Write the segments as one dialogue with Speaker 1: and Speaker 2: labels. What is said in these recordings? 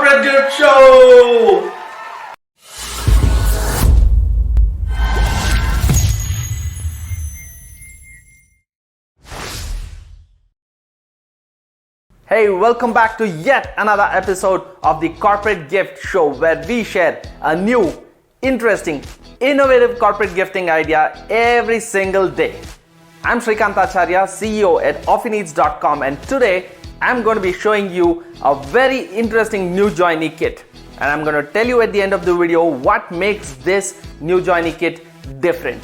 Speaker 1: Corporate Gift Show! Hey, welcome back to yet another episode of the Corporate Gift Show, where we share a new, interesting, innovative corporate gifting idea every single day. I'm Srikanth Acharya, CEO at OffiNeeds.com, and today I'm going to be showing you a very interesting new joinee kit. And I'm going to tell you at the end of the video what makes this new joinee kit different.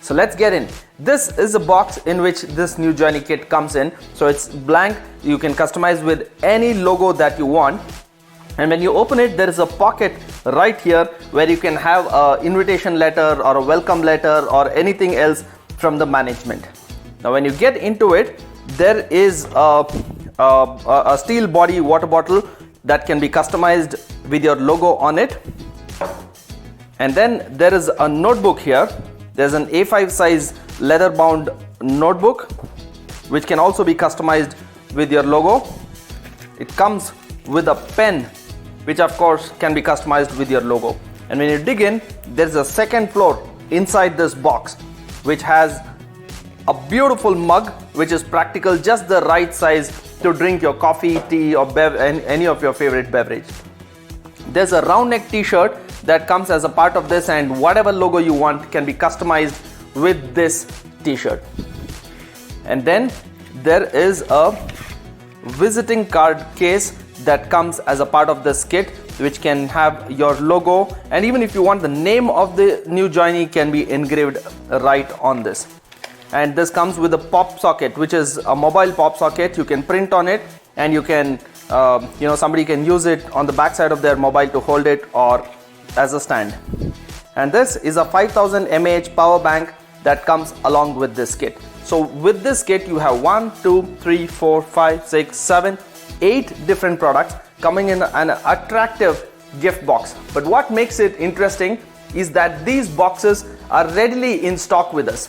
Speaker 1: So let's get in. This is a box in which this new joinee kit comes in. So it's blank. You can customize with any logo that you want. And when you open it, there is a pocket right here where you can have an invitation letter or a welcome letter or anything else from the management. Now when you get into it, there is a steel body water bottle that can be customized with your logo on it. And then there is a notebook here. There's an A5 size leather bound notebook which can also be customized with your logo. It comes with a pen which of course can be customized with your logo. And when you dig in, there's a second floor inside this box which has a beautiful mug which is practical, just the right size to drink your coffee, tea or any of your favorite beverage. There's a round neck t-shirt that comes as a part of this, and whatever logo you want can be customized with this t-shirt. And then there is a visiting card case that comes as a part of this kit, which can have your logo, and even if you want the name of the new joinee can be engraved right on this. And this comes with a pop socket, which is a mobile pop socket. You can print on it, and you can somebody can use it on the back side of their mobile to hold it or as a stand. And this is a 5000 mAh power bank that comes along with this kit. So with this kit you have 1, 2, 3, 4, 5, 6, 7, 8 different products coming in an attractive gift box. But what makes it interesting is that these boxes are readily in stock with us.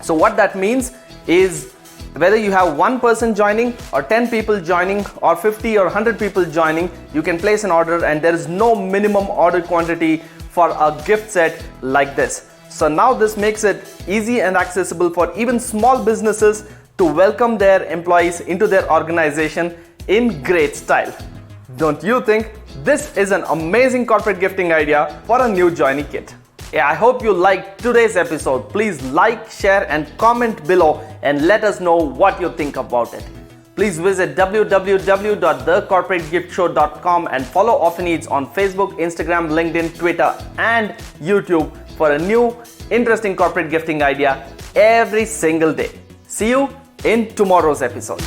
Speaker 1: So what that means is whether you have one person joining or 10 people joining or 50 or 100 people joining, you can place an order and there is no minimum order quantity for a gift set like this. So now this makes it easy and accessible for even small businesses to welcome their employees into their organization in great style. Don't you think this is an amazing corporate gifting idea for a new joinee kit? Yeah, I hope you liked today's episode. Please like, share and comment below and let us know what you think about it. Please visit www.thecorporategiftshow.com and follow OffiNeeds on Facebook, Instagram, LinkedIn, Twitter and YouTube for a new interesting corporate gifting idea every single day. See you in tomorrow's episode.